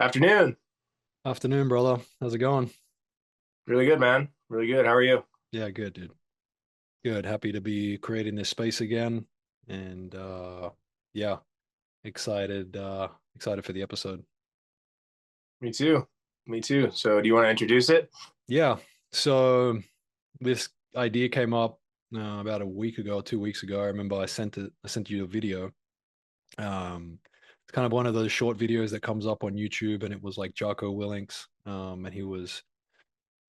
Afternoon. Afternoon, brother. How's it going? Really good, man. Really good. How are you? Yeah, good, dude. Good. Happy to be creating this space again. And yeah, excited for the episode. Me too. Me too. So, do you want to introduce it? Yeah. So this idea came up about a week ago, 2 weeks ago. I remember I sent you a video. It's kind of one of those short videos that comes up on YouTube, and it was like Jocko Willink's. And he was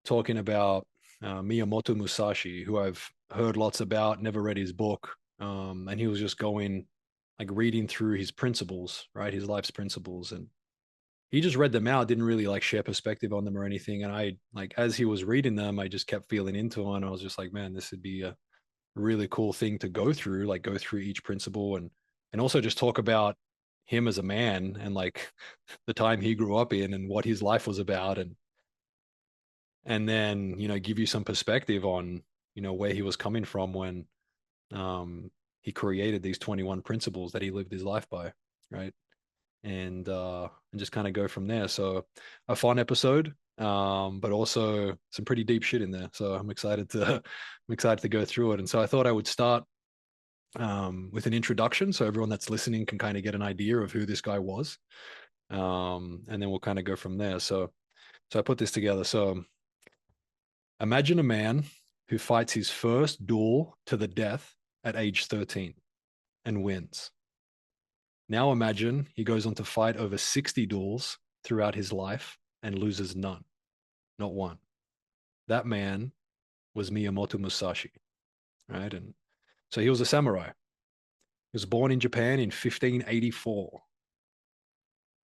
talking about Miyamoto Musashi, who I've heard lots about, never read his book. And he was just going, like, reading through his principles, right? His life's principles. And he just read them out, didn't really like share perspective on them or anything. And I, like, as he was reading them, I just kept feeling into it. And I was just like, man, this would be a really cool thing to go through, like, go through each principle and also just talk about him as a man and like the time he grew up in and what his life was about and then give you some perspective on where he was coming from when he created these 21 principles that he lived his life by, right? And just kind of go from there. So a fun episode, but also some pretty deep shit in there, so I'm excited to go through it. And so I thought I would start with an introduction so everyone that's listening can kind of get an idea of who this guy was, and then we'll kind of go from there. So I put this together. So imagine a man who fights his first duel to the death at age 13 and wins. Now imagine he goes on to fight over 60 duels throughout his life and loses none, not one. That man was Miyamoto Musashi, right? And so he was a samurai. He was born in Japan in 1584.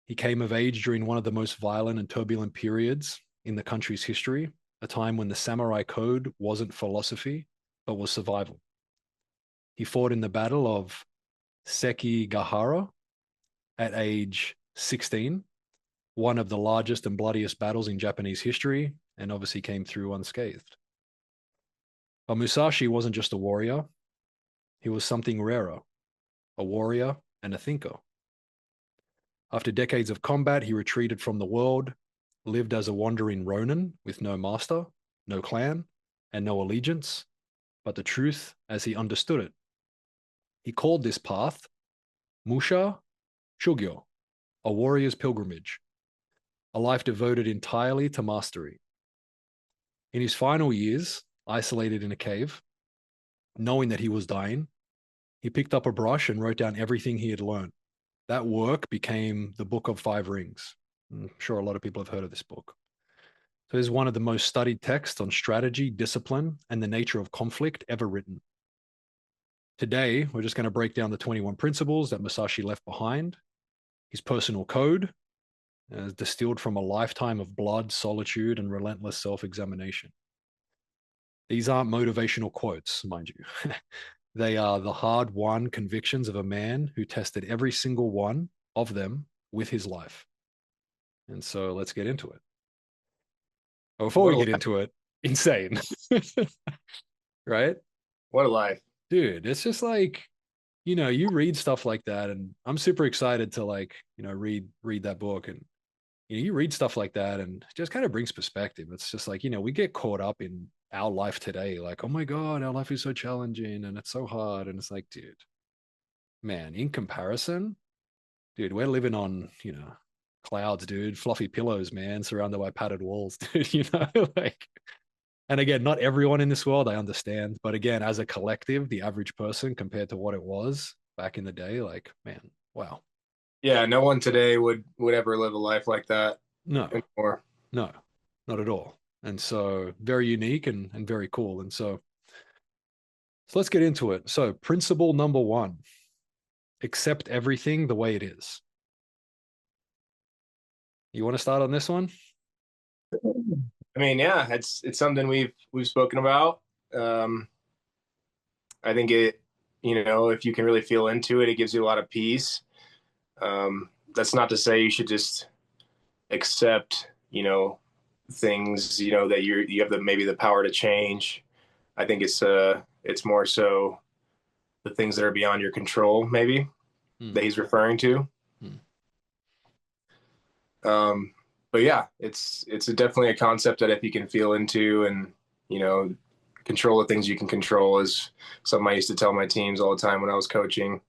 He came of age during one of the most violent and turbulent periods in the country's history, a time when the samurai code wasn't philosophy, but was survival. He fought in the Battle of Sekigahara at age 16, one of the largest and bloodiest battles in Japanese history, and obviously came through unscathed. But Musashi wasn't just a warrior, he was something rarer, a warrior and a thinker. After decades of combat, he retreated from the world, lived as a wandering ronin with no master, no clan, and no allegiance, but the truth as he understood it. He called this path Musha Shugyo, a warrior's pilgrimage, a life devoted entirely to mastery. In his final years, isolated in a cave, knowing that he was dying, he picked up a brush and wrote down everything he had learned. That work became the Book of Five Rings. I'm sure a lot of people have heard of this book. So this is one of the most studied texts on strategy, discipline, and the nature of conflict ever written. Today, we're just going to break down the 21 principles that Musashi left behind, his personal code, distilled from a lifetime of blood, solitude, and relentless self examination. These aren't motivational quotes, mind you. They are the hard won convictions of a man who tested every single one of them with his life. And so let's get into it. But before What we a get life. into it, insane, right? What a life. Dude, it's just like, you read stuff like that, and I'm super excited to, like, read that book. And you read stuff like that and it just kind of brings perspective. It's just like, we get caught up in our life today, like, oh my God, our life is so challenging and it's so hard. And it's like, dude, man, in comparison, dude, we're living on, clouds, dude, fluffy pillows, man, surrounded by padded walls, dude, like, and again, not everyone in this world, I understand. But again, as a collective, the average person compared to what it was back in the day, like, man, wow. Yeah, no one today would ever live a life like that No, anymore. no, not at all. And so very unique and very cool. And so let's get into it. So, principle number one, accept everything the way it is. You want to start on this one? I mean, yeah, it's something we've spoken about. Um, I think if you can really feel into it, it gives you a lot of peace. That's not to say you should just accept, things, that you have maybe the power to change. I think it's more so the things that are beyond your control, maybe Hmm. that he's referring to. Hmm. Um, but yeah, it's definitely a concept that if you can feel into and you know control the things you can control is something I used to tell my teams all the time when I was coaching.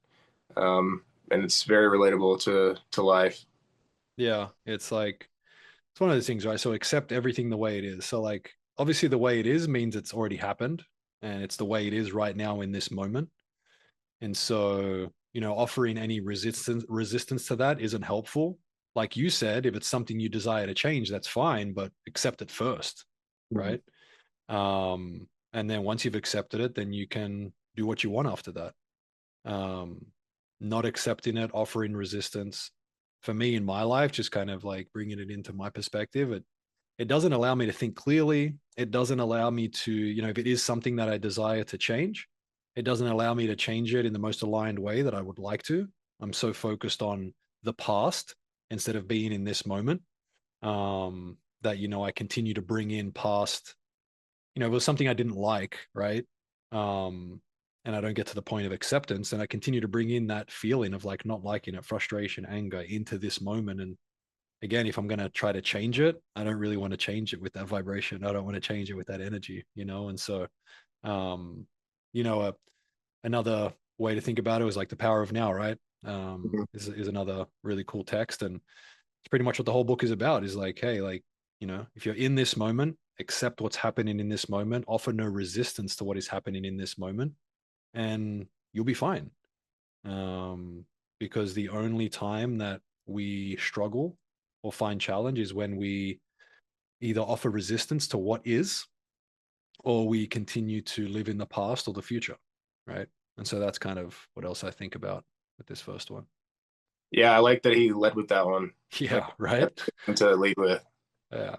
And it's very relatable to life. Yeah, it's like it's one of those things, right? So accept everything the way it is. So like obviously the way it is means it's already happened and it's the way it is right now in this moment. And so, offering any resistance to that isn't helpful. Like you said, if it's something you desire to change, that's fine, but accept it first, Mhm. right? And then once you've accepted it, then you can do what you want after that. um, Not accepting it, offering resistance. For me in my life, just kind of like bringing it into my perspective, it doesn't allow me to think clearly. It doesn't allow me to, if it is something that I desire to change, it doesn't allow me to change it in the most aligned way that I would like to. I'm so focused on the past instead of being in this moment, that, I continue to bring in past, it was something I didn't like, right? Um, and I don't get to the point of acceptance, and I continue to bring in that feeling of like not liking it, frustration, anger into this moment. And again, if I'm going to try to change it, I don't really want to change it with that vibration. I don't want to change it with that energy, And so, um, you know, another way to think about it was like the power of now, right? Mhm. Is another really cool text. And it's pretty much what the whole book is about is like, hey, like, if you're in this moment, accept what's happening in this moment, offer no resistance to what is happening in this moment, and you'll be fine. Um, because the only time that we struggle or find challenge is when we either offer resistance to what is or we continue to live in the past or the future, right? And so that's kind of what else I think about with this first one. Yeah, I like that he led with that one. Like Yeah, right. that's good to lead with. Yeah.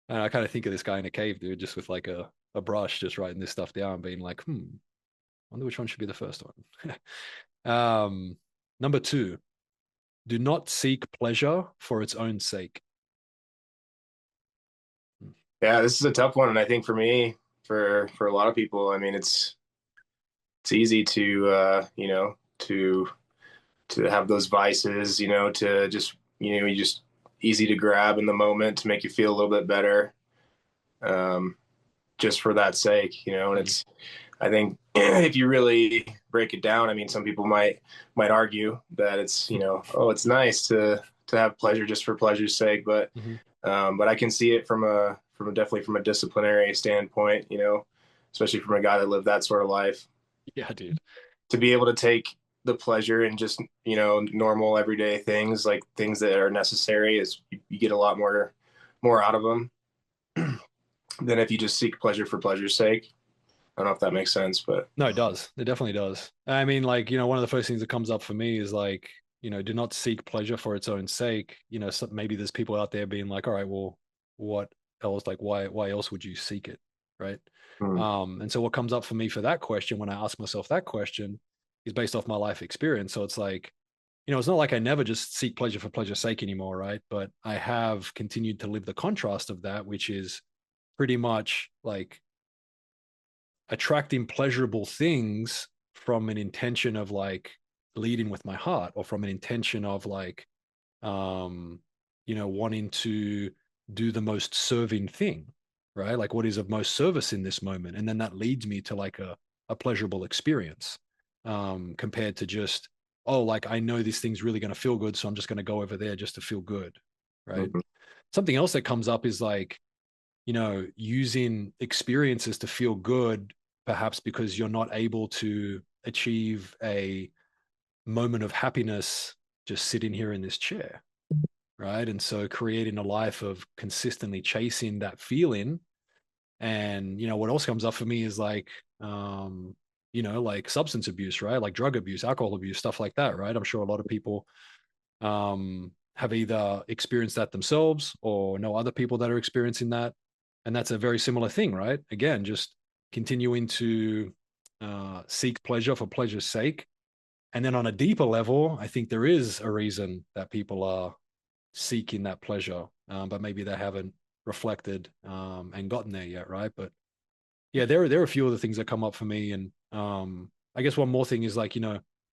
And I kind of think of this guy in a cave, dude, just with like a brush, just writing this stuff down, being like, wonder which one should be the first one. Number two, do not seek pleasure for its own sake. Yeah, this is a tough one, and I think for me, for a lot of people, I mean, it's easy to to have those vices, to just you just easy to grab in the moment to make you feel a little bit better, um, just for that sake, and Mm, it's I think if you really break it down, I mean, some people might argue that it's oh, it's nice to have pleasure just for pleasure's sake, mm-hmm. but I can see it from a definitely from a disciplinary standpoint, especially from a guy that lived that sort of life, Yeah, dude. to be able to take the pleasure in just normal everyday things, like things that are necessary, is you get a lot more out of them than if you just seek pleasure for pleasure's sake. I don't know if that makes sense, but No, it does. It definitely does. I mean, like, one of the first things that comes up for me is like, do not seek pleasure for its own sake. So maybe there's people out there being like, all right, well, what else? Like, why else would you seek it? Right. mm, And so what comes up for me for that question when I ask myself that question is based off my life experience. So it's like, it's not like I never just seek pleasure for pleasure's sake anymore, right? But I have continued to live the contrast of that, which is pretty much like attracting pleasurable things from an intention of like leading with my heart or from an intention of like um wanting to do the most serving thing, right? Like what is of most service in this moment, and then that leads me to like a pleasurable experience, compared to just, oh, like I know this thing's really going to feel good, so I'm just going to go over there just to feel good, right? mm, Something else that comes up is like, using experiences to feel good, perhaps because you're not able to achieve a moment of happiness just sitting here in this chair, right? And so creating a life of consistently chasing that feeling. And, what else comes up for me is like, like substance abuse, right? Like drug abuse, alcohol abuse, stuff like that, right? I'm sure a lot of people have either experienced that themselves or know other people that are experiencing that. And that's a very similar thing, right? Again, just continuing to seek pleasure for pleasure's sake. And then on a deeper level, I think there is a reason that people are seeking that pleasure, but maybe they haven't reflected and gotten there yet, right? But yeah, there are a few other things that come up for me, and I guess one more thing is like,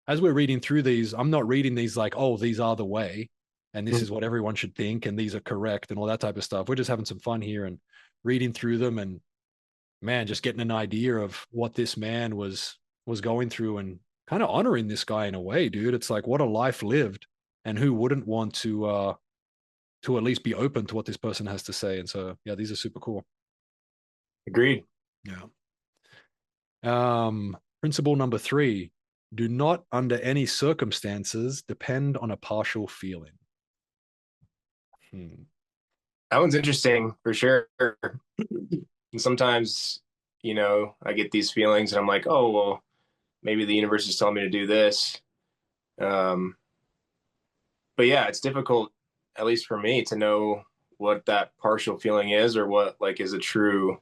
as we're reading through these, I'm not reading these like, oh, these are the way. and this is what everyone should think, and these are correct, and all that type of stuff. We're just having some fun here and reading through them, and man, just getting an idea of what this man was going through, and kind of honoring this guy in a way, dude. It's like what a life lived, and who wouldn't want to at least be open to what this person has to say. And so yeah, these are super cool. Agreed. Yeah. Principle number 3: do not, under any circumstances, depend on a partial feeling. Hmm. That one's interesting for sure. And sometimes, I get these feelings and I'm like, oh, well, maybe the universe is telling me to do this. Um, but yeah, it's difficult, at least for me, to know what that partial feeling is or what like is a true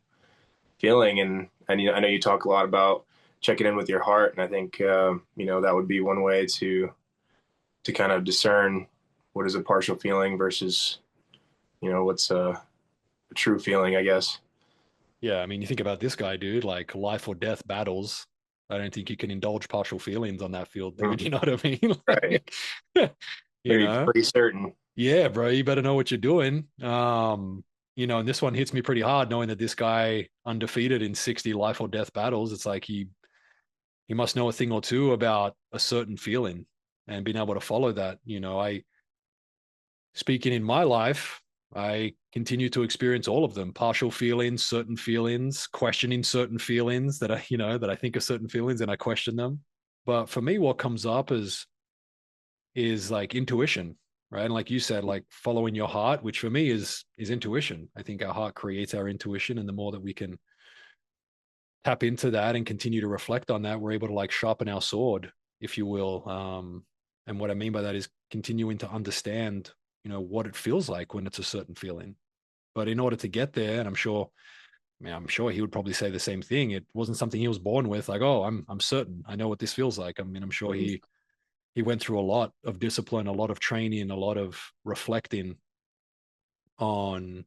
feeling. And I know you talk a lot about checking in with your heart, and I think that would be one way to kind of discern what is a partial feeling versus what's a true feeling, I guess. Yeah, I mean, you think about this guy, dude, like life or death battles. I don't think you can indulge partial feelings on that field, dude. You know what I mean? Right. Like, you Maybe know, pretty certain. yeah, bro, you better know what you're doing. And this one hits me pretty hard, knowing that this guy undefeated in 60 life or death battles. It's like he must know a thing or two about a certain feeling and being able to follow that. I speaking in my life, I continue to experience all of them: partial feelings, questioning certain feelings that that I think are certain feelings, and I question them. But for me, what comes up is like intuition, right? And like you said, like following your heart, which for me is intuition. I think our heart creates our intuition, and the more that we can tap into that and continue to reflect on that, we're able to like sharpen our sword, if you will. And what I mean by that is continuing to understand, what it feels like when it's a certain feeling. But in order to get there, and I'm sure he would probably say the same thing. It wasn't something he was born with. Like, oh, I'm certain I know what this feels like. I mean, I'm sure Mhm. he went through a lot of discipline, a lot of training, a lot of reflecting on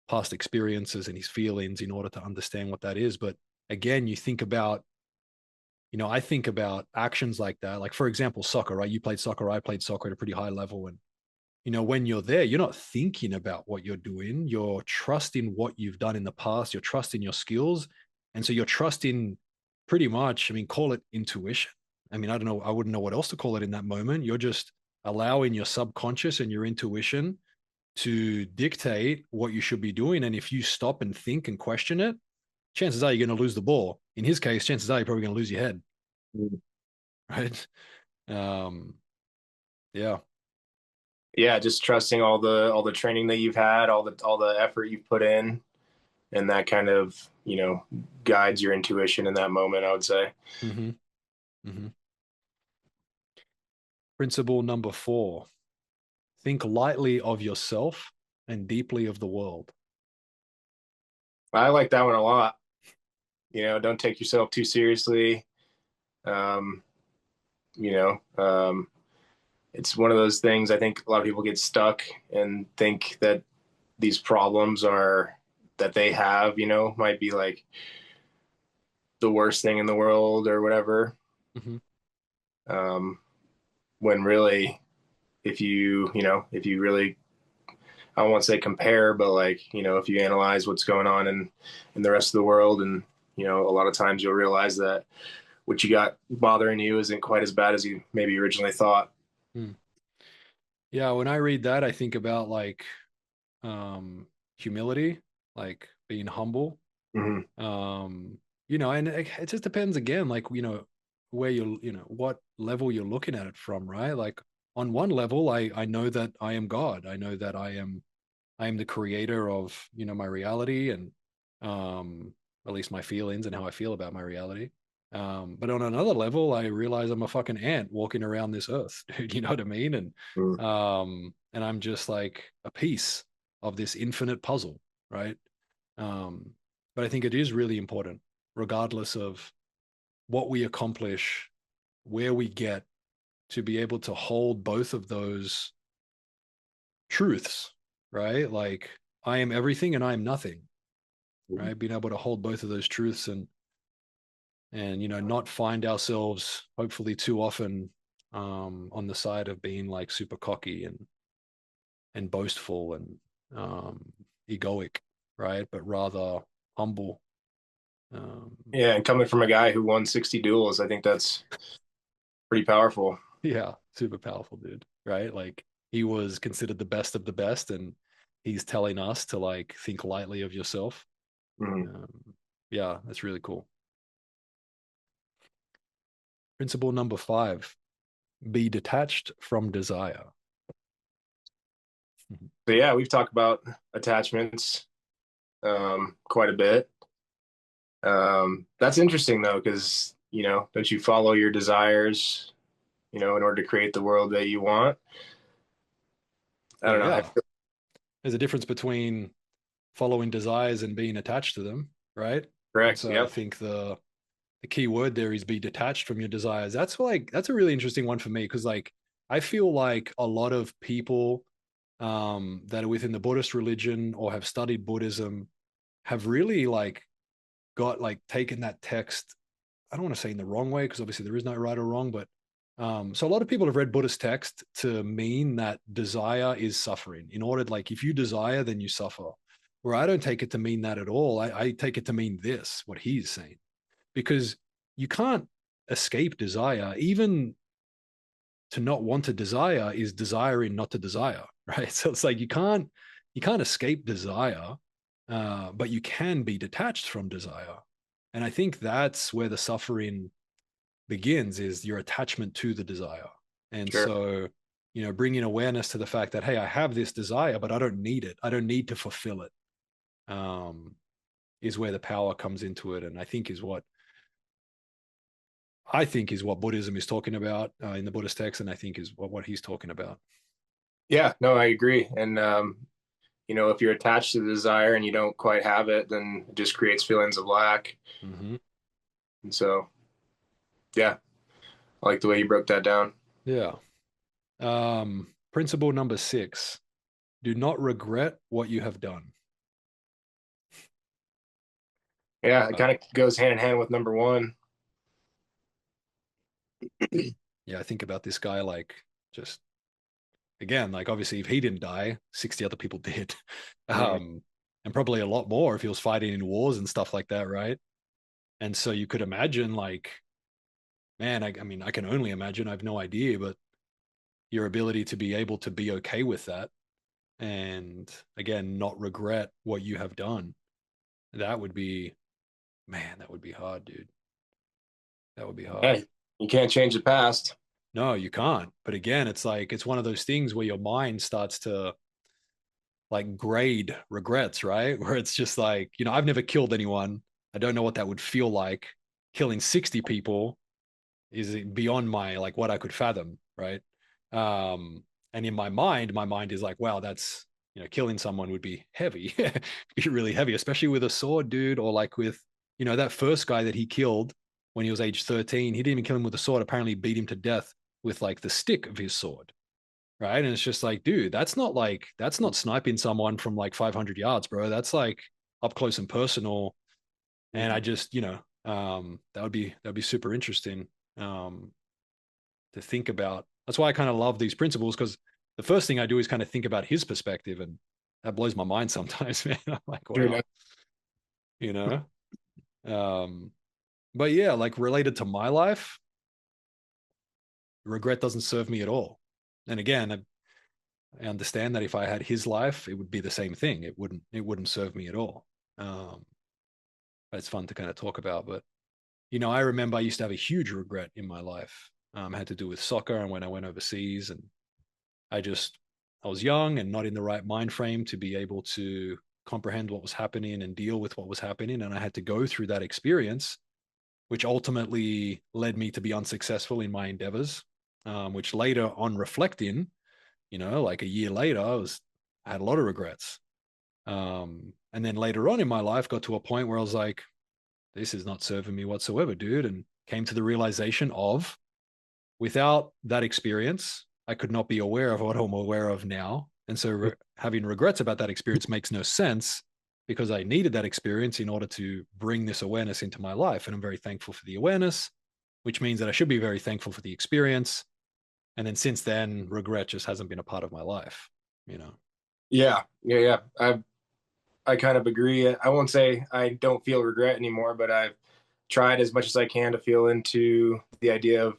past experiences and his feelings in order to understand what that is. But again, I think about actions like that. Like, for example, soccer, right? You played soccer, I played soccer at a pretty high level. And, when you're there, you're not thinking about what you're doing. You're trusting what you've done in the past. You're trusting your skills. And so you're trusting pretty much, I mean, call it intuition. I mean, I don't know. I wouldn't know what else to call it in that moment. You're just allowing your subconscious and your intuition to dictate what you should be doing. And if you stop and think and question it, chances are you're going to lose the ball. In his case, chances are you're probably going to lose your head, right? Um, yeah. Yeah, just trusting all the training that you've had, all the effort you've put in, and that kind of guides your intuition in that moment, I would say. Mm-hmm. Mm-hmm. Principle number 4: think lightly of yourself and deeply of the world. I like that one a lot. Don't take yourself too seriously. Um, you know, um, it's one of those things. I think a lot of people get stuck and think that these problems are that they have, might be like the worst thing in the world or whatever. Mm-hmm. Um, when really, if you really, I don't want to say compare, but like, if you analyze what's going on in the rest of the world, and a lot of times you'll realize that what you got bothering you isn't quite as bad as you maybe originally thought. Mm. Yeah, when I read that, I think about like humility, like being humble. Mm-hmm. Um, and it just depends again, like, where what level you're looking at it from, right? Like on one level, I know that I am God. I know that I am the creator of, my reality and um at least my feelings and how I feel about my reality. But on another level, I realize I'm a fucking ant walking around this earth, dude. You know what I mean? And I'm just like a piece of this infinite puzzle, right? Um, but I think it is really important, regardless of what we accomplish, where we get, to be able to hold both of those truths, right? Like I am everything and I am nothing, Mm-hmm. right? Being able to hold both of those truths and not find ourselves hopefully too often on the side of being like super cocky and and boastful and um, egoic, right? But rather humble. Um, Yeah, and coming from a guy who won 60 duels, I think that's pretty powerful. yeah, super powerful dude, right? Like he was considered the best of the best, and he's telling us to like think lightly of yourself. Mhm. Um, yeah, that's really cool. Principle number 5: be detached from desire. So yeah, we've talked about attachments quite a bit. That's interesting though, because don't you follow your desires, in order to create the world that you want? I Well, don't know. yeah, there's a difference between following desires and being attached to them, right? And Correct. so I Yep. think the key word there is be detached from your desires. That's a really interesting one for me because like I feel like a lot of people that are within the Buddhist religion or have studied Buddhism have really like got like taken that text. I don't want to say in the wrong way because obviously there is no right or wrong, but so a lot of people have read Buddhist text to mean that desire is suffering. In order, like if you desire, then you suffer. Where I don't take it to mean that at all. I take it to mean this, what he's saying, because you can't escape desire. Even to not want to desire is desiring not to desire, right? So it's like you can't escape desire, but you can be detached from desire. And I think that's where the suffering begins is your attachment to the desire. And Sure. so, bringing awareness to the fact that, hey, I have this desire, but I don't need it. I don't need to fulfill it. Um, is where the power comes into it. And I think is what Buddhism is talking about in the Buddhist text. And I think is what he's talking about. Yeah. No, I agree. And if you're attached to the desire and you don't quite have it, then it just creates feelings of lack. Mm-hmm. And so, yeah, I like the way you broke that down. Yeah. Principle number 6: do not regret what you have done. Yeah, it Uh, kind of goes hand in hand with number one. yeah, I think about this guy like just again, like obviously if he didn't die, 60 other people did. Mhm. Um, and probably a lot more if he was fighting in wars and stuff like that, right? And so you could imagine, like, man, I mean, I can only imagine, I have no idea, but your ability to be able to be okay with that and again, not regret what you have done, that would be, man, that would be hard, dude. That would be hard. Yeah, you can't change the past. No, you can't. But again, it's like, it's one of those things where your mind starts to like grade regrets, right? Where it's just like, I've never killed anyone. I don't know what that would feel like. Killing 60 people is beyond my like what I could fathom, right? Um, and in my mind is like, wow, that's killing someone would be heavy, be really heavy, especially with a sword, dude, or like with that first guy that he killed when he was age 13. He didn't even kill him with a sword. Apparently, beat him to death with like the stick of his sword, right? And it's just like, dude, that's not sniping someone from like 500 yards, bro. That's like up close and personal. And I Mhm. just, that would be super interesting um, to think about. That's why I kind of love these principles because the first thing I do is kind of think about his perspective, and that blows my mind sometimes, man. I'm like, Sure wow, does. you know. Um, but yeah, like related to my life, regret doesn't serve me at all. And again, I understand that if I had his life, it would be the same thing. It wouldn't serve me at all. Um, but it's fun to kind of talk about. But I remember I used to have a huge regret in my life. Had to do with soccer and when I went overseas, and I just I was young and not in the right mind frame to be able to comprehend what was happening and deal with what was happening, and I had to go through that experience, which ultimately led me to be unsuccessful in my endeavors. Which later on reflecting, like a year later, I had a lot of regrets. And then later on in my life, got to a point where I was like, this is not serving me whatsoever, dude. And came to the realization of without that experience, I could not be aware of what I'm aware of now. And so having regrets about that experience makes no sense because I needed that experience in order to bring this awareness into my life. And I'm very thankful for the awareness, which means that I should be very thankful for the experience. And then since then, regret just hasn't been a part of my life, you know? Yeah, yeah, yeah. I kind of agree. I won't say I don't feel regret anymore, but I've tried as much as I can to feel into the idea of,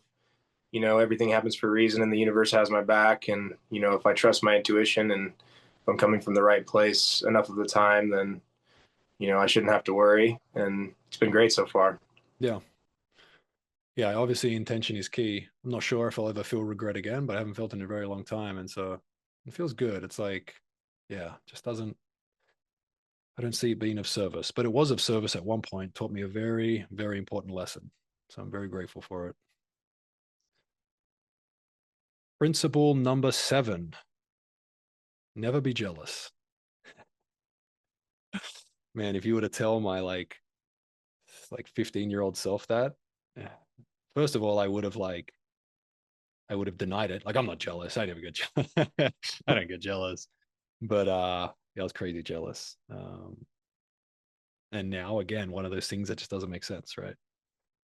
everything happens for a reason and the universe has my back. And, if I trust my intuition and if I'm coming from the right place enough of the time, then, I shouldn't have to worry. And it's been great so far. Yeah. Yeah, obviously intention is key. I'm not sure if I'll ever feel regret again, but I haven't felt it in a very long time. And so it feels good. It's like, yeah, just doesn't, I don't see it being of service, but it was of service at one point, taught me a very, very important lesson. So I'm very grateful for it. Principle number 7, never be jealous. Man, if you were to tell my like 15-year-old self that, yeah, first of all, I would have denied it. Like I'm not jealous. I never get jealous. I don't get jealous. But yeah, I was crazy jealous. And now again, one of those things that just doesn't make sense, right?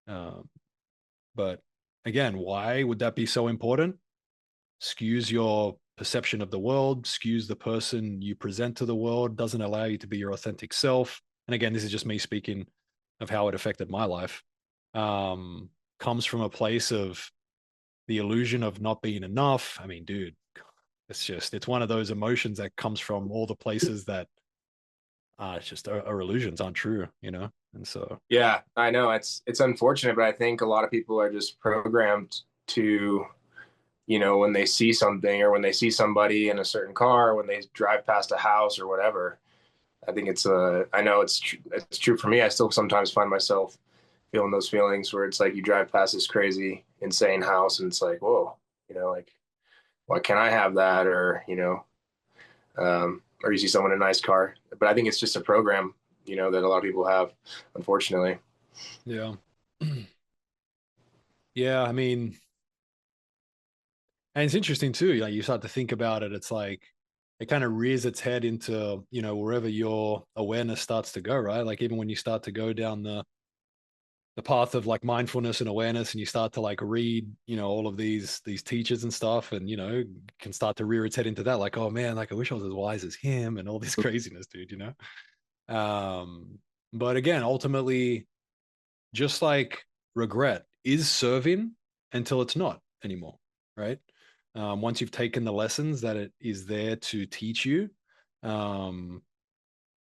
Um, but again, why would that be so important? Skews your perception of the world, skews the person you present to the world, doesn't allow you to be your authentic self. And again, this is just me speaking of how it affected my life. Um, Comes from a place of the illusion of not being enough. I mean, dude, it's one of those emotions that comes from all the places that it's just our illusions aren't true, you know? And so, Yeah, I know it's unfortunate, but I think a lot of people are just programmed to, when they see something or when they see somebody in a certain car, or when they drive past a house or whatever. I think I know it's true for me. I still sometimes find myself feeling those feelings where it's like you drive past this crazy, insane house and it's like, whoa, like, why can't I have that? Or, or you see someone in a nice car. But I think it's just a program, that a lot of people have, unfortunately. yeah. Yeah, I mean, and it's interesting too. Like you start to think about it, it's like it kind of rears its head into, wherever your awareness starts to go, right? Like even when you start to go down the path of like mindfulness and awareness and you start to like read, all of these teachers and stuff and can start to rear its head into that, like, oh man, like I wish I was as wise as him and all this craziness, dude. Um, but again, ultimately, just like regret is serving until it's not anymore, right? Once you've taken the lessons that it is there to teach you, um,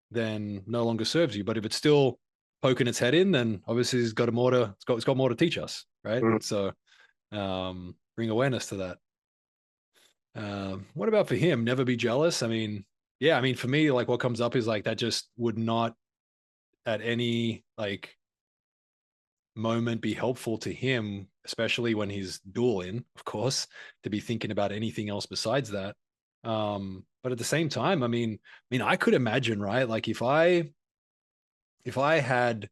then no longer serves you. But if it's still poking its head in, then obviously it's got more to teach us, right? Mhm. So bring awareness to that. What about for him? Never be jealous. I mean, yeah, I mean for me, like what comes up is like that just would not at any like moment be helpful to him, especially when he's dueling, of course, to be thinking about anything else besides that. But at the same time, I could imagine, right? Like if I had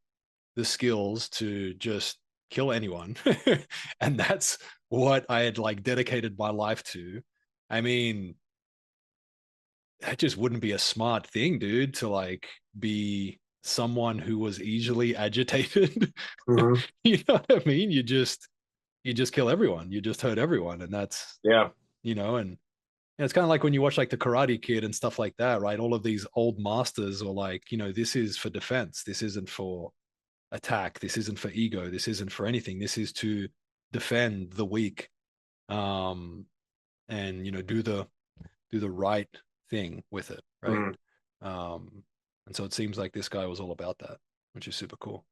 the skills to just kill anyone, and that's what I had like dedicated my life to. I mean, that just wouldn't be a smart thing, dude, to like be someone who was easily agitated. Mhm. You know what I mean? You just kill everyone. You just hurt everyone, and that's Yeah. and it's kind of like when you watch like the Karate Kid and stuff like that, right? All of these old masters are like, this is for defense. This isn't for attack. This isn't for ego. This isn't for anything. This is to defend the weak, um, and do the right thing with it, right? Mhm. Um, and so it seems like this guy was all about that, which is super cool.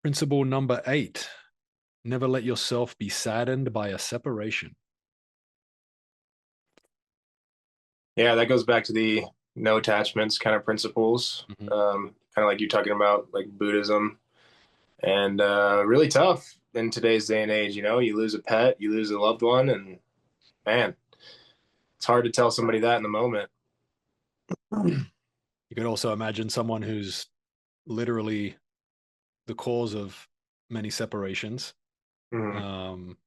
Principle number 8: never let yourself be saddened by a separation. Yeah, that goes back to the no attachments kind of principles. Mm-hmm. Kind of like you talking about like Buddhism, and really tough in today's day and age. You lose a pet, you lose a loved one, and man, it's hard to tell somebody that in the moment. You could also imagine someone who's literally the cause of many separations, Mhm. um,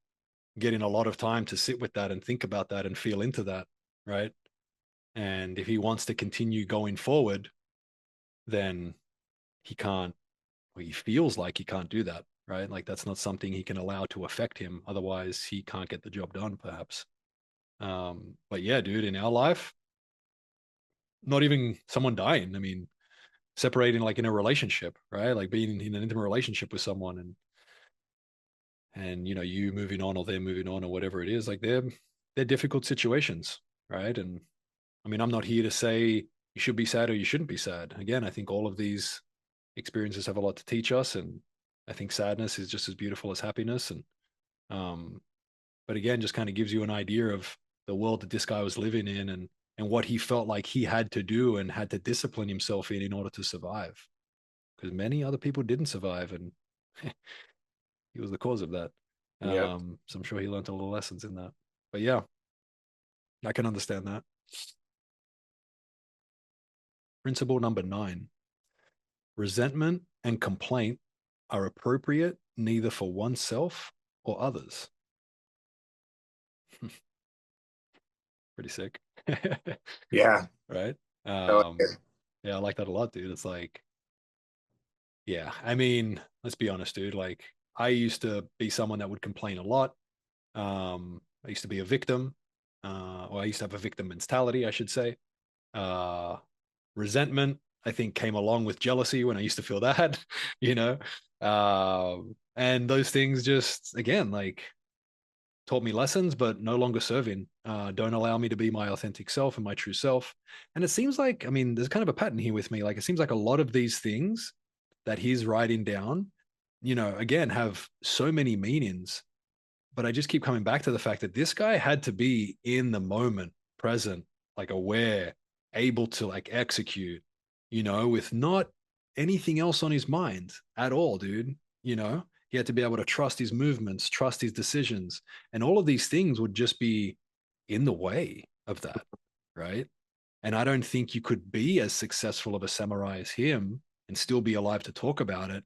getting a lot of time to sit with that and think about that and feel into that, right? And if he wants to continue going forward, then he can't, or he feels like he can't do that, right? Like that's not something he can allow to affect him. Otherwise, he can't get the job done, perhaps. But yeah, dude, in our life, not even someone dying. I mean, separating like in a relationship, right? Like being in an intimate relationship with someone and you know, you moving on or they're moving on or whatever it is, like they're difficult situations, right? And I mean, I'm not here to say you should be sad or you shouldn't be sad. Again, I think all of these experiences have a lot to teach us, and I think sadness is just as beautiful as happiness. And um, but again, just kind of gives you an idea of the world that this guy was living in and what he felt like he had to do and had to discipline himself in order to survive. Because many other people didn't survive, and he was the cause of that. Yep. So I'm sure he learned a lot of lessons in that. But yeah, I can understand that. Principle number 9: resentment and complaint are appropriate neither for oneself or others. Pretty sick. Yeah. Right? I like Um, it. yeah, I like that a lot, dude. It's like, yeah, I mean, let's be honest, dude. Like, I used to be someone that would complain a lot. I used to be a victim, or I used to have a victim mentality, I should say. Uh, resentment, I think, came along with jealousy when I used to feel that, you know. And those things just, again, like taught me lessons, but no longer serving. Don't allow me to be my authentic self and my true self. And it seems like, I mean, there's kind of a pattern here with me. Like, it seems like a lot of these things that he's writing down, you know, again, have so many meanings. But I just keep coming back to the fact that this guy had to be in the moment, present, like aware, able to like execute, you know, with not anything else on his mind at all, dude. You know, he had to be able to trust his movements, trust his decisions, and all of these things would just be in the way of that, right? And I don't think you could be as successful of a samurai as him and still be alive to talk about it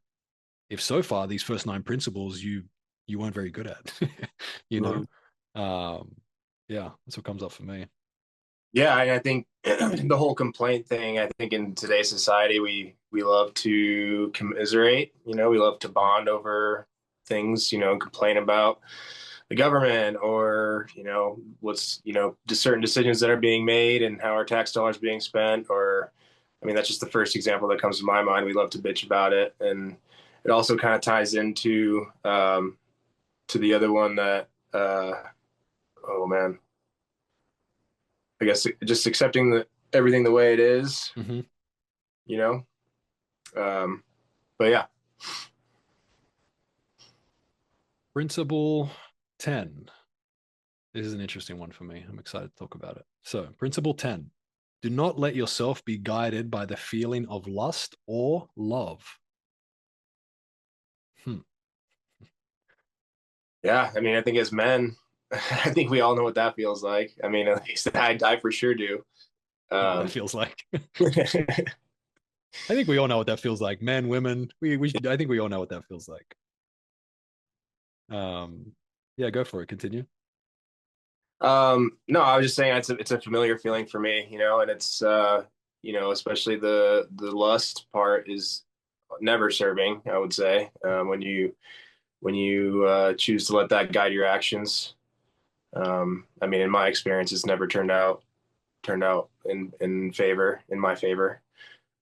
if so far these first 9 principles you weren't very good at. You know. Mhm. um yeah, that's what comes up for me. Yeah, and I think the whole complaint thing, I think in today's society we love to commiserate, we love to bond over things, complain about the government or, what's, just certain decisions that are being made and how our tax dollars are being spent or I mean that's just the first example that comes to my mind. We love to bitch about it and it also kind of ties into to the other one that oh man, I guess just accepting everything the way it is, Mm-hmm. you know. Um, but yeah, Principle 10. This is an interesting one for me. I'm excited to talk about it. So, principle 10: do not let yourself be guided by the feeling of lust or love. Hmm. yeah. I mean, I think as men, I think we all know what that feels like. I mean, at least I for sure do. I know what that Um, feels like. I think we all know what that feels like. Men, women, I think we all know what that feels like. um yeah, go for it, continue. no, I was just saying it's a familiar feeling for me, and it's especially the lust part is never serving. I would say when you choose to let that guide your actions. I mean, in my experience, it's never turned out in my favor.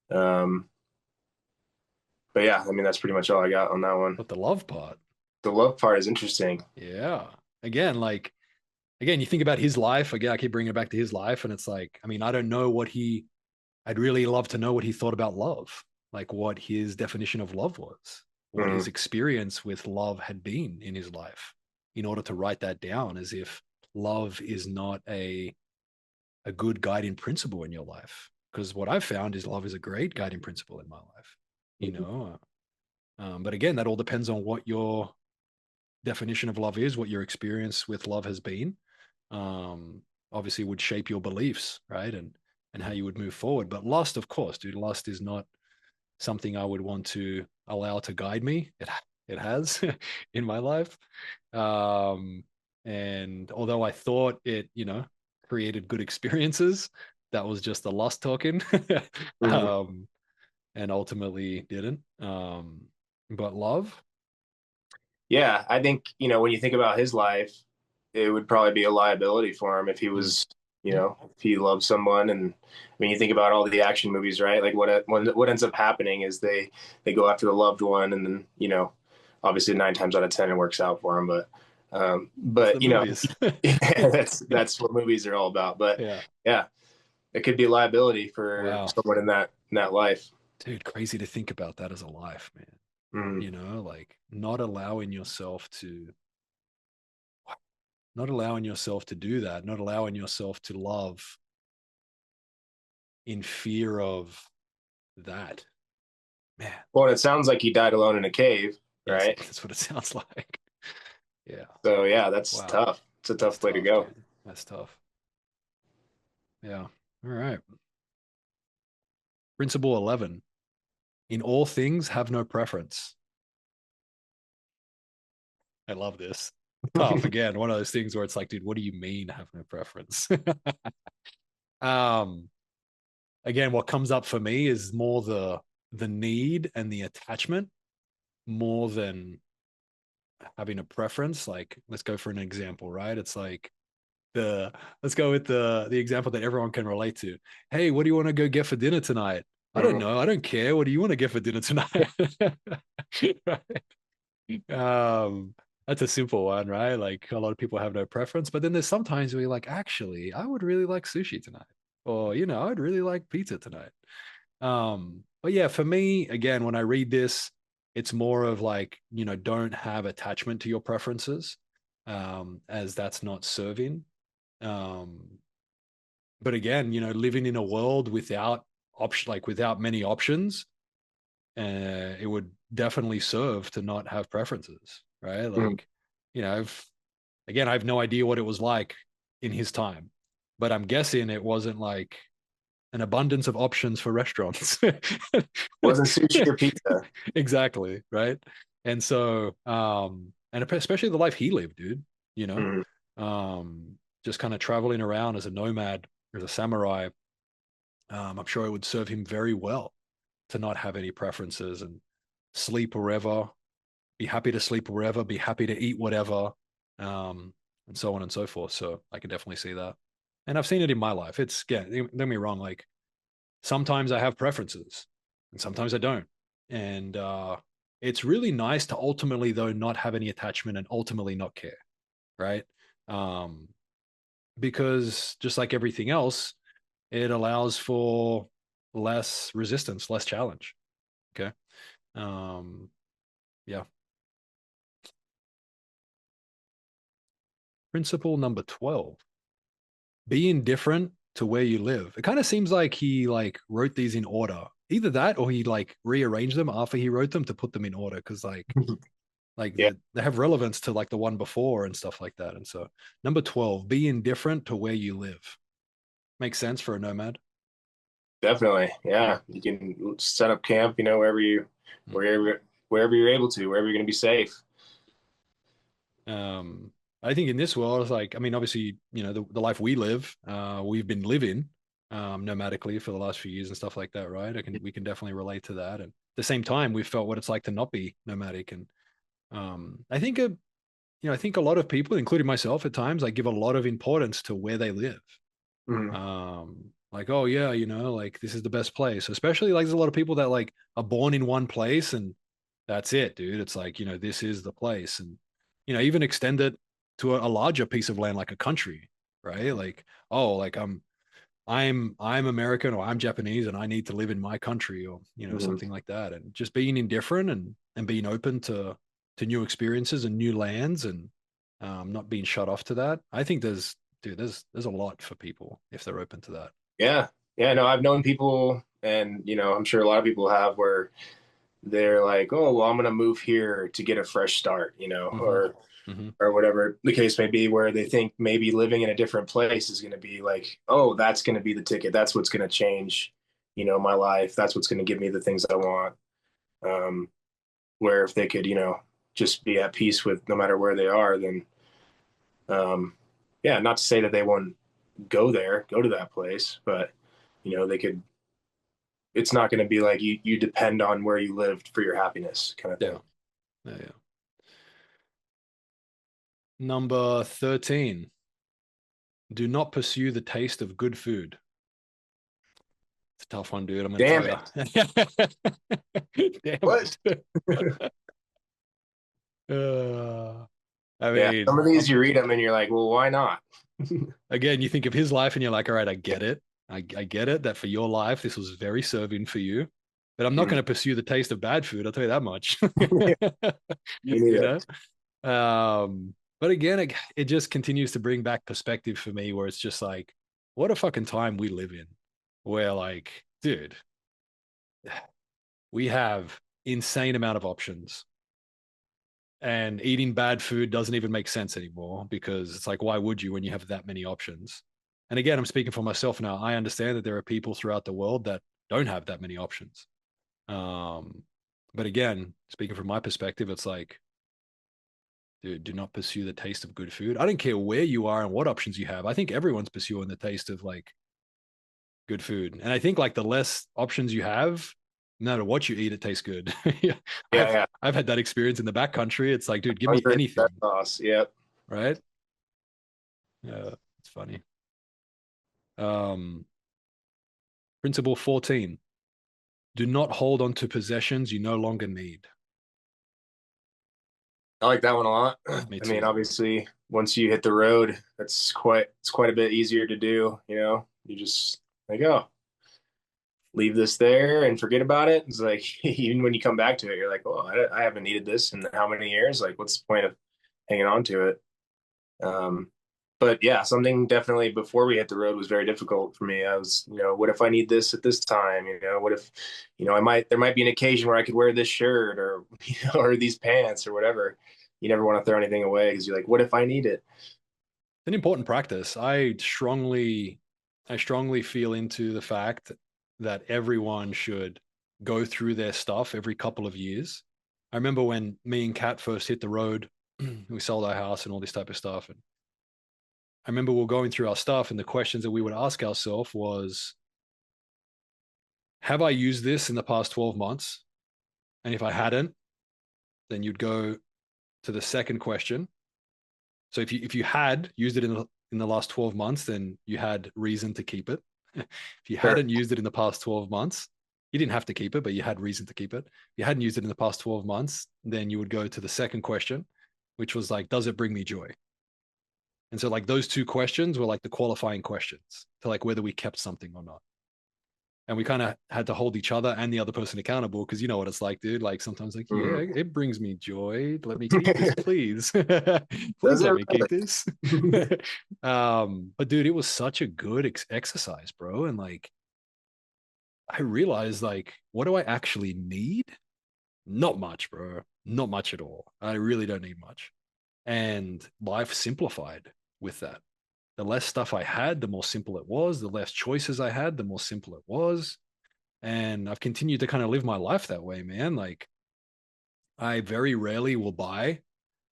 Um, but yeah, I mean that's pretty much all I got on that one. But the love part, The love part is interesting. yeah, again, like, again, you think about his life. Again, I keep bringing it back to his life, and it's like, I mean, I don't know what he. I'd really love to know what he thought about love, like what his definition of love was, what his Mhm. experience with love had been in his life, in order to write that down as if love is not a good guiding principle in your life. Because what I've found is love is a great guiding principle in my life, you know. But again, that all depends on what your definition of love is, what your experience with love has been. um, Obviously would shape your beliefs, right? And how you would move forward. But lust, of course, dude, lust is not something I would want to allow to guide me. It has in my life. Um, and although I thought it, you know, created good experiences, that was just the lust talking. Mhm. um, and ultimately didn't. But love, Yeah, I think when you think about his life, it would probably be a liability for him if he Mm. was, Yeah. if he loved someone. And I mean, you think about all the action movies, right? Like what ends up happening is they go after the loved one, and then obviously 9 times out of 10 it works out for him. That's the But movies. that's what movies are all about. But Yeah. yeah, it could be a liability for Wow. someone in that life. Dude, crazy to think about that as a life, man. Mm. Like not allowing yourself to do that, not allowing yourself to love in fear of that. Man, Well, it sounds like he died alone in a cave, yes, right? that's what it sounds like. Yeah. So yeah, that's Wow. tough. It's a That's tough way to tough, go. dude. That's tough. Yeah. All right. Principle 11. In all things, have no preference. I love this. Tough. Again, one of those things where it's like, dude, what do you mean have no preference? um, Again, what comes up for me is more the need and the attachment more than having a preference. Like, let's go for an example, right? It's like the let's go with the example that everyone can relate to. Hey, what do you want to go get for dinner tonight? I don't Mhm. know. I don't care. What do you want to get for dinner tonight? Right? That's a simple one, right? Like a lot of people have no preference, but then there's sometimes where you're like, actually, I would really like sushi tonight, or I'd really like pizza tonight. But yeah, for me, again, when I read this, it's more of like, don't have attachment to your preferences, as that's not serving. Um, but again, living in a world without without many options, it would definitely serve to not have preferences, right? Mhm. Like, I have no idea what it was like in his time, but I'm guessing it wasn't like an abundance of options for restaurants. Wasn't sushi or pizza. Exactly, right? And so, and especially the life he lived, dude, you know, Mhm. just kind of traveling around as a nomad, as a samurai. I'm sure it would serve him very well to not have any preferences and sleep wherever, be happy to sleep wherever, be happy to eat whatever, um, and so on and so forth. So I can definitely see that. And I've seen it in my life. It's, yeah, don't get me wrong. Like sometimes I have preferences and sometimes I don't. And it's really nice to ultimately, though, not have any attachment and ultimately not care. Right. Um, because just like everything else, it allows for less resistance, less challenge. Okay. Um, yeah. Principle number 12, be indifferent to where you live. It kind of seems like he like wrote these in order. Either that or he like rearranged them after he wrote them to put them in order because Yeah, they have relevance to like the one before and stuff like that. And so number 12, be indifferent to where you live. Makes sense for a nomad. definitely. Yeah. Yeah, you can set up camp, Mm. wherever you're able to, wherever you're going to be safe. Um, I think in this world, it's like, I mean, obviously, the life we live, we've been living nomadically for the last few years and stuff like that, right? We can definitely relate to that. And at the same time, we've felt what it's like to not be nomadic. And I think a lot of people, including myself at times, like give a lot of importance to where they live. Mhm. Like, oh yeah, like this is the best place. Especially like there's a lot of people that like are born in one place and that's it, dude. It's like, this is the place. And, even extend it to a larger piece of land like a country, right? Like, oh, like I'm American or I'm Japanese and I need to live in my country or, Mhm. something like that. And just being indifferent and being open to new experiences and new lands and not being shut off to that. I think there's a lot for people if they're open to that. Yeah, yeah. No, I've known people, and I'm sure a lot of people have, where they're like, "Oh, well, I'm going to move here to get a fresh start," Mm-hmm. Mm-hmm. or whatever the case may be, where they think maybe living in a different place is going to be like, "Oh, that's going to be the ticket. That's what's going to change, my life. That's what's going to give me the things I want." Um, where if they could, just be at peace with no matter where they are, then, yeah, not to say that they won't go to that place, but they could. It's not going to be like you depend on where you lived for your happiness kind of thing. Yeah. Yeah. Yeah. Number 13. Do not pursue the taste of good food. It's a tough one, dude. I'm going to tell Damn you. it. Damn What? it. Uh, I Yeah. mean, Some of these you read them and you're like, well, why not? again, you think of his life and you're like, all right, I get it. I get it that for your life, this was very serving for you. But I'm not Mm. going to pursue the taste of bad food. I'll tell you that much. Me you neither. know? But again, it just continues to bring back perspective for me where it's just like, what a fucking time we live in. Where like, dude, we have insane amount of options. And eating bad food doesn't even make sense anymore because it's like, why would you when you have that many options? And again, I'm speaking for myself now. I understand that there are people throughout the world that don't have that many options. Um, but again, speaking from my perspective, it's like, dude, do not pursue the taste of good food. I don't care where you are and what options you have. I think everyone's pursuing the taste of like good food. And I think like the less options you have, no matter what you eat, it tastes good. Yeah. Yeah, I've yeah. I've had that experience in the backcountry. It's like, dude, give me Hunger is the best anything, sauce. Yep. right? Yeah, it's funny. Um, Principle 14. Do not hold on to possessions you no longer need. I like that one a lot. Me I mean, too. obviously, once you hit the road, it's quite a bit easier to do. You just like, oh, leave this there and forget about it. It's like even when you come back to it, you're like, well, I haven't needed this in how many years? Like, what's the point of hanging on to it? Um, but yeah, something definitely before we hit the road was very difficult for me. I was, what if I need this at this time? What if, there might be an occasion where I could wear this shirt or, or these pants or whatever. You never want to throw anything away because you're like, what if I need it? It's an important practice. I strongly feel into the fact that everyone should go through their stuff every couple of years. I remember when me and Kat first hit the road, we sold our house and all this type of stuff. And I remember we were going through our stuff, and the questions that we would ask ourselves was, have I used this in the past 12 months? And if I hadn't, then you'd go to the second question. So if you had used it in the last 12 months, then you had reason to keep it. If you Sure. hadn't used it in the past 12 months, you didn't have to keep it, but you had reason to keep it. If you hadn't used it in the past 12 months, then you would go to the second question, which was like, does it bring me joy? And so like those two questions were like the qualifying questions to like whether we kept something or not. And we kind of had to hold each other and the other person accountable because you know what it's like, dude. Like sometimes, like, yeah, Mhm. it brings me joy. Let me keep this, please. Please Does let it me keep this. really? But dude, it was such a good exercise, bro. And like, I realized, like, what do I actually need? Not much, bro. Not much at all. I really don't need much. And life simplified with that. The less stuff I had, the more simple it was. The less choices I had, the more simple it was. And I've continued to kind of live my life that way, man. Like I very rarely will buy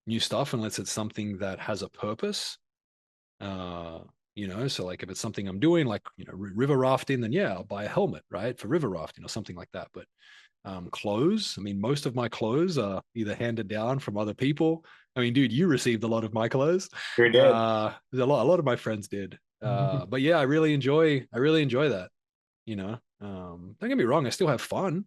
new stuff unless it's something that has a purpose. Uh, so like if it's something I'm doing, like river rafting, then yeah, I'll buy a helmet, right, for river rafting or something like that. But clothes, I mean, most of my clothes are either handed down from other people. I mean, dude, you received a lot of my clothes. Sure did. A lot of my friends did. But yeah, I really enjoy that. Don't get me wrong, I still have fun.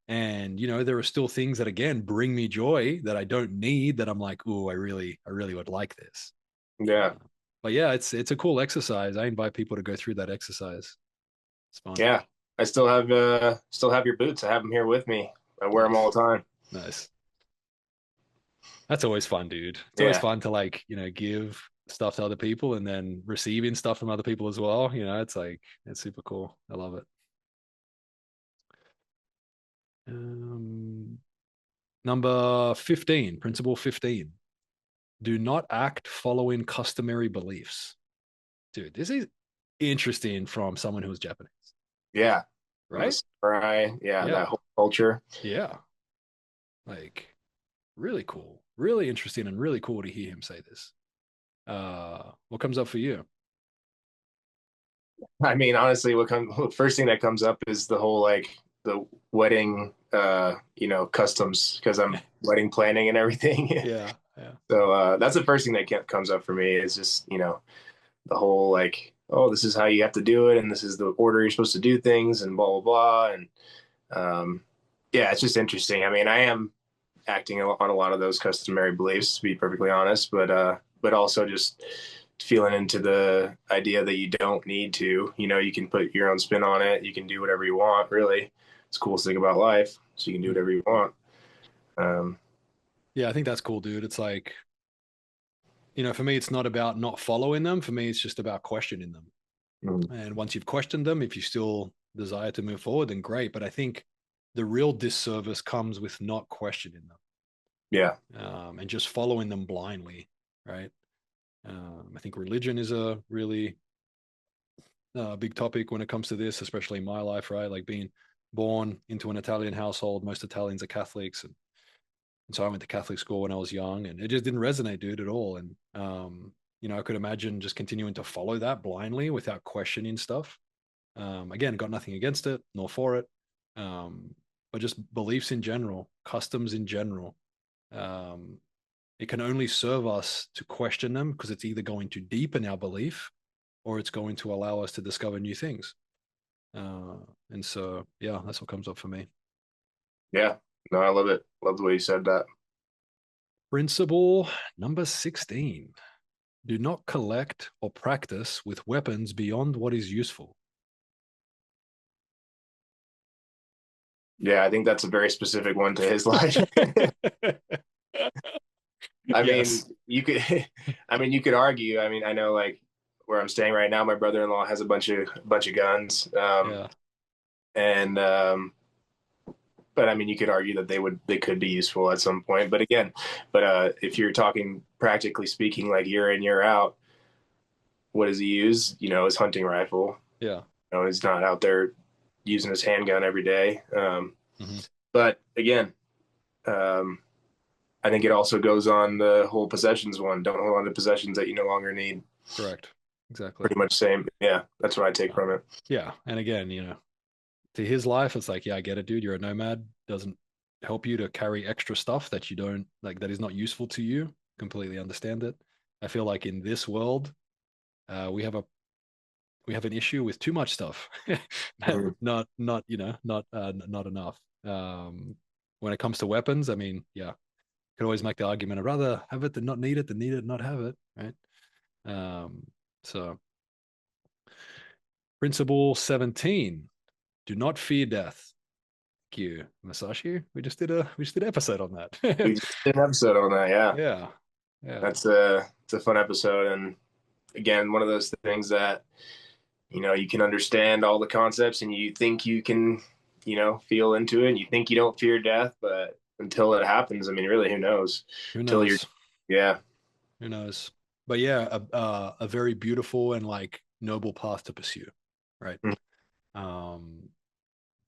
And there are still things that again bring me joy that I don't need that I'm like, oh, I really would like this. Yeah. Uh, but yeah, it's a cool exercise. I invite people to go through that exercise. It's fun. Yeah. I still have your boots. I have them here with me. I wear them Nice. all the time. Nice. That's always fun, dude. It's always Yeah. fun to like, give stuff to other people and then receiving stuff from other people as well. It's like it's super cool. I love it. Um, Number 15, principle 15. Do not act following customary beliefs. Dude, this is interesting from someone who's Japanese, Yeah. From the right? samurai. Yeah. That Yeah. whole culture. Yeah. Like really cool. Really interesting and really cool to hear him say this. What comes up for you? I mean, honestly, first thing that comes up is the whole like the wedding, customs because I'm wedding planning and everything. Yeah. Yeah. So that's the first thing that comes up for me is just, the whole like, oh, this is how you have to do it, and this is the order you're supposed to do things, and blah blah blah, and um, yeah, it's just interesting. I mean, I am acting on a lot of those customary beliefs, to be perfectly honest, but also just feeling into the idea that you don't need to. You can put your own spin on it. You can do whatever you want. Really, it's the coolest thing about life. So you can do whatever you want. Um, Yeah, I think that's cool, dude. It's like, for me, it's not about not following them. For me, it's just about questioning them. mm, And once you've questioned them, if you still desire to move forward, then great. But I think the real disservice comes with not questioning yeah, them, and just following them blindly, right? I think religion is a really big topic when it comes to this, especially in my life, right? Like being born into an Italian household, most Italians are Catholics, and so I went to Catholic school when I was young, and it just didn't resonate, dude, at all. And I could imagine just continuing to follow that blindly without questioning stuff. Again, got nothing against it nor for it, but just beliefs in general, customs in general. Um, it can only serve us to question them because it's either going to deepen our belief or it's going to allow us to discover new things. Uh, and so, yeah, that's what comes up for me. yeah. No, I love it. Love the way you said that. Principle number 16: do not collect or practice with weapons beyond what is useful. Yeah, I think that's a very specific one to his life. I mean, Yes. you could, I mean, you could argue. I mean, I know like where I'm staying right now, my brother-in-law has a bunch of guns, Yeah. and but I mean, you could argue that they could be useful at some point. But again, if you're talking practically speaking, like year in year out, what does he use? His hunting rifle. Yeah. He's not out there using his handgun every day. Mm-hmm. But again, um, I think it also goes on the whole possessions one. Don't hold on to possessions that you no longer need. Correct. Exactly. Pretty much same. Yeah, that's what I take Yeah. from it. Yeah. And again, to his life, it's like, yeah, I get it, dude. You're a nomad. Doesn't help you to carry extra stuff that you don't like, that is not useful to you. Completely understand it. I feel like in this world, we have an issue with too much stuff, Mhm. not enough. When it comes to weapons, I mean, yeah, could always make the argument I'd rather have it than not need it than need it and not have it, right? So principle 17: do not fear death. Thank you, Musashi. We just did an episode on We that. just did an episode on that. Yeah, Yeah, yeah. it's a fun episode, and again, one of those things that you can understand all the concepts, and you think you can feel into it, and you think you don't fear death, but until it happens, I mean, really, who knows? Who Till you're, knows? yeah, Who knows? But yeah, a very beautiful and like noble path to pursue, right? mm, Um,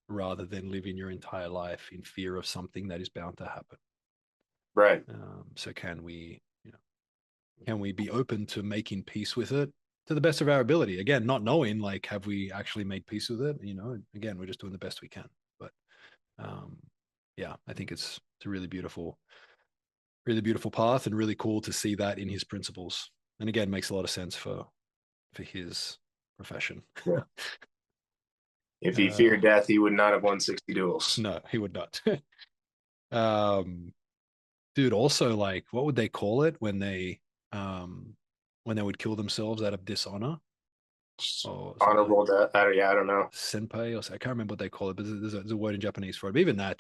rather than living your entire life in fear of something that is bound to happen. right, So can we be open to making peace with it to the best of our ability? Again, not knowing like have we actually made peace with it? Again, we're just doing the best we can. But um, yeah, I think it's a really beautiful path, and really cool to see that in his principles. And again, makes a lot of sense for his profession. yeah. If he uh, feared death, he would not have won 60 duels. no, he would not. um, Dude, also like what would they call it um when they would kill themselves out of dishonor or something like Honorable death. Yeah, I don't know. senpai or I can't remember what they call it, but there's a word in Japanese for it. But even that,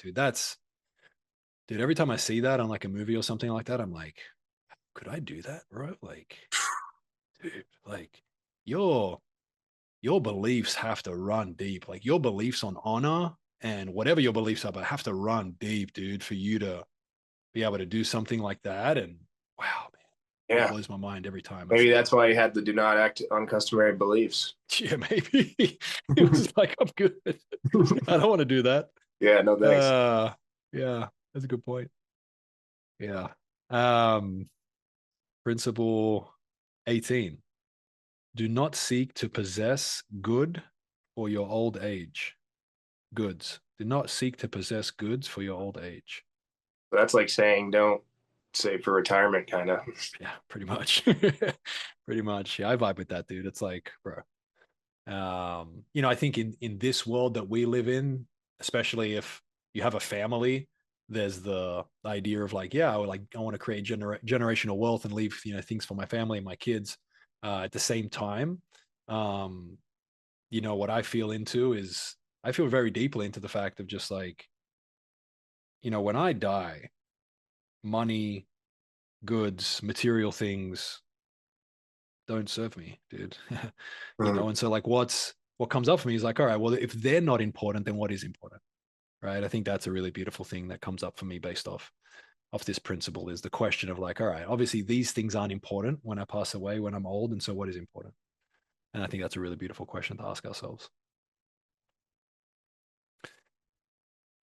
dude, every time I see that on like a movie or something like that, I'm like, could I do that, bro? Like, dude, like your your beliefs have to run deep. Like your beliefs on honor and whatever your beliefs are, but have to run deep, dude, for you to be able to do something like that. And wow, it Yeah, blows my mind every time I maybe see it. that's why he had the do not act on customary beliefs. Yeah, maybe he was just like, I'm good. I don't want to do that. Yeah, no thanks. Uh, yeah, that's a good point. Yeah. Um, Principle 18: do not seek to possess good for your old age. Goods. Do not seek to possess goods for your old age. But that's like saying don't. save for retirement, kind of. Yeah, pretty much. Pretty much. Yeah, I vibe with that, dude. It's like, bro, I think in this world that we live in, especially if you have a family, there's the idea of like, yeah, I want to create generational wealth and leave things for my family and my kids. At the same time, um, what I feel into is I feel very deeply into the fact of just like, when I die, money, goods, material things don't serve me, dude. Mm, And so like what comes up for me is like, all right, well, if they're not important, then what is important? Right. I think that's a really beautiful thing that comes up for me based off this principle is the question of like, all right, obviously these things aren't important when I pass away, when I'm old. And so what is important? And I think that's a really beautiful question to ask ourselves.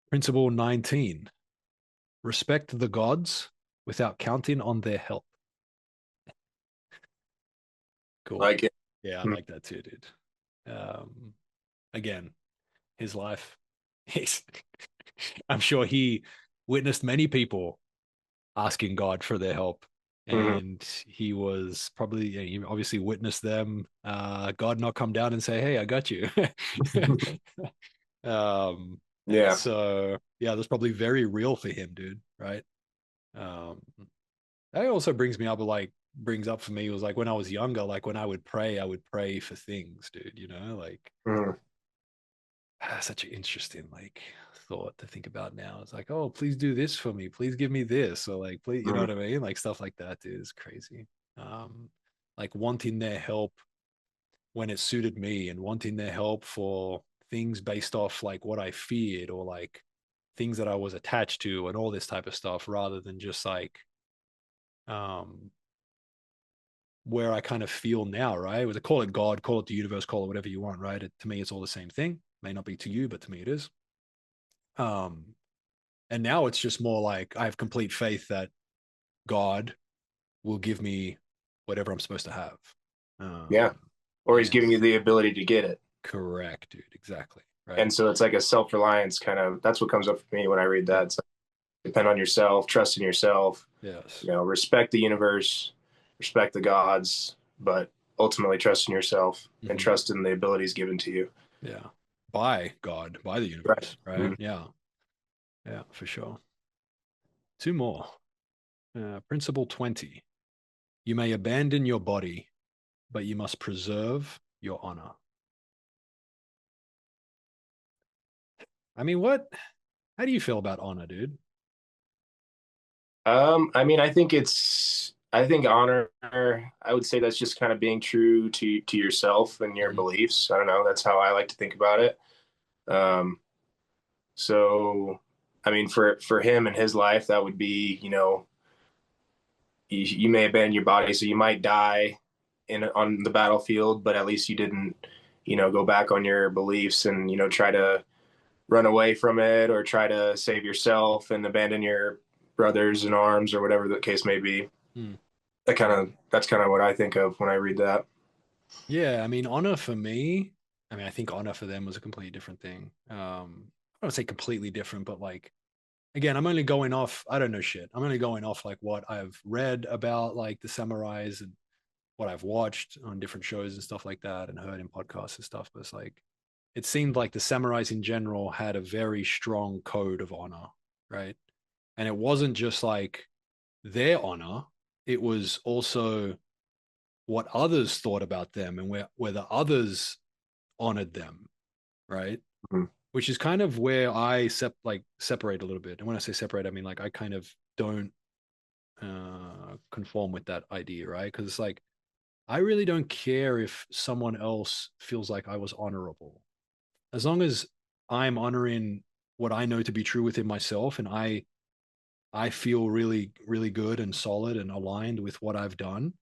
Principle 19, respect the gods without counting on their help. Cool. like it. Yeah, I Mm, like that too, dude. Um, Again, his life, he's, I'm sure he witnessed many people asking God for their help. mhm. And he was probably, he obviously witnessed them, God not come down and say, hey, I got you. And Yeah. so, yeah, that's probably very real for him, dude. Right. Um, that also brings me up, like, brings up for me was like when I was younger, like when I would pray for things, dude, like Mm, such an interesting like thought to think about now. It's like, oh, please do this for me. Please give me this. Or like, please, you know mm, what I mean? Like stuff like that is crazy. Um, like wanting their help when it suited me and wanting their help for things based off like what I feared or like things that I was attached to and all this type of stuff rather than just like um where I kind of feel now, right? With call it God, call it the universe, call it whatever you want, right? To me, it's all the same thing. May not be to you, but to me, it is. Um, And now it's just more like I have complete faith that God will give me whatever I'm supposed to have. yeah. Um, Or he's and giving you the ability to get it. correct, dude. Exactly. Right. And so it's like a self-reliance kind of, that's what comes up for me when I read Yeah. that. It's like, depend on yourself, trust in yourself, Yes. respect the universe, respect the gods, but ultimately trust in yourself and Mm-hmm. trust in the abilities given to you. Yeah. By God, by the Right. universe. Right. Mm. Yeah. Yeah, for sure. Two more. Principle 20. You may abandon your body, but you must preserve your honor. I mean, how do you feel about honor, dude? I mean, I think honor, I would say that's just kind of being true to yourself and your Mm-hmm. beliefs. I don't know. That's how I like to think about it. Um, so, I mean, for him and his life, that would be, you may abandon your body, so you might die on the battlefield, but at least you didn't, go back on your beliefs and try to run away from it or try to save yourself and abandon your brothers in arms or whatever the case may be. Mm. That's kind of what I think of when I read that. Yeah, I mean, honor for me, I mean, I think honor for them was a completely different thing. I don't say completely different, but like, again, I'm only going off, I don't know shit. I'm only going off like what I've read about like the samurais and what I've watched on different shows and stuff like that and heard in podcasts and stuff. But it's like, it seemed like the samurais in general had a very strong code of honor, right? And it wasn't just like their honor, it was also what others thought about them and whether others honored them, right? Mhm. Which is kind of where I separate a little bit. And when I say separate, I mean like I kind of don't conform with that idea, right? Because it's like I really don't care if someone else feels like I was honorable, as long as I'm honoring what I know to be true within myself, and I feel really, really good and solid and aligned with what I've done.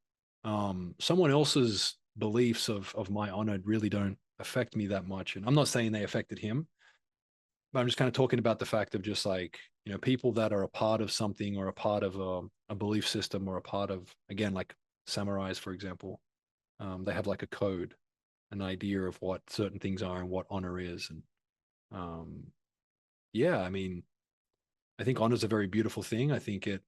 Someone else's beliefs of my honor really don't affect me that much. And I'm not saying they affected him, but I'm just kind of talking about the fact of just like, people that are a part of something or a part of a belief system or a part of, again, like samurais, for example, they have like a code, an idea of what certain things are and what honor is. And um, yeah, I mean, I think honor is a very beautiful thing. I think it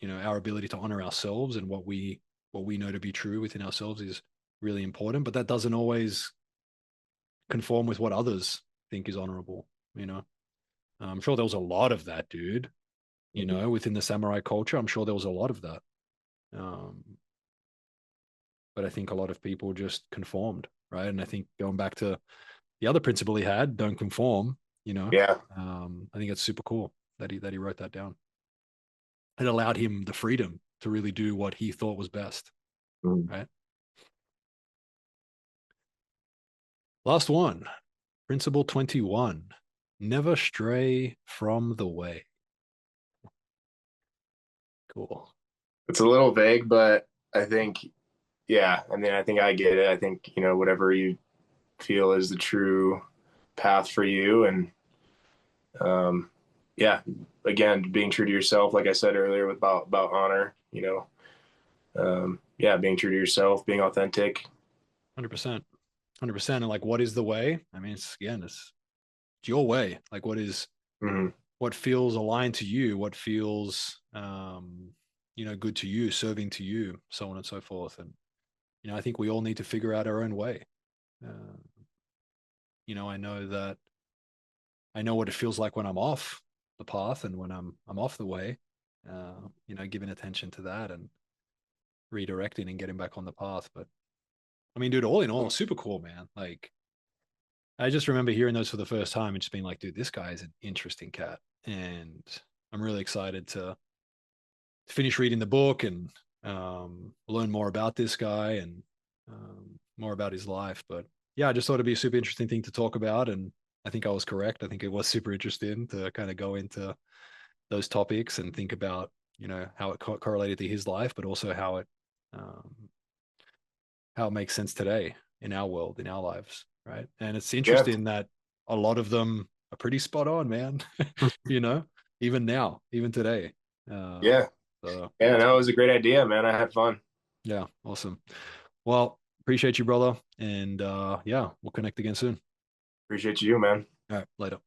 our ability to honor ourselves and what we know to be true within ourselves is really important, but that doesn't always conform with what others think is honorable. you know I'm sure there was a lot of that, dude. Mhm. Within the samurai culture, I'm sure there was a lot of that. um but I think a lot of people just conformed, right? And I think going back to the other principle he had, don't conform. Yeah. I think it's super cool that he wrote that down. It allowed him the freedom to really do what he thought was best, Mhm. right? Last one, principle 21: never stray from the way. Cool. It's a little vague, but I think, yeah, I mean, I think I get it. I think, whatever you feel is the true path for you. And um, yeah, again, being true to yourself, like I said earlier, about honor, yeah, being true to yourself, being authentic. 100%. 100%. And like, what is the way? I mean, it's your way. Like, Hmm. what feels aligned to you, what feels, good to you, serving to you, so on and so forth. And, I think we all need to figure out our own way. Uh, I know that I know what it feels like when I'm off the path and when I'm off the way. Giving attention to that and redirecting and getting back on the path. But I mean, dude, all in all, super cool, man. Like, I just remember hearing those for the first time and just being like, dude, this guy is an interesting cat. And I'm really excited to finish reading the book and learn more about this guy and more about his life. But yeah, I just thought it'd be a super interesting thing to talk about. And I think I was correct. I think it was super interesting to kind of go into those topics and think about, how it correlated to his life, but also um, how it makes sense today in our world, in our lives. Right. And it's Yeah. interesting that a lot of them are pretty spot on, man. you know, Even now, even today. Uh, Yeah. so Yeah. it's No, it cool. was a great idea, man. I had fun. Yeah, awesome. Well, appreciate you, brother. And yeah, we'll connect again soon. Appreciate you, man. All right, later.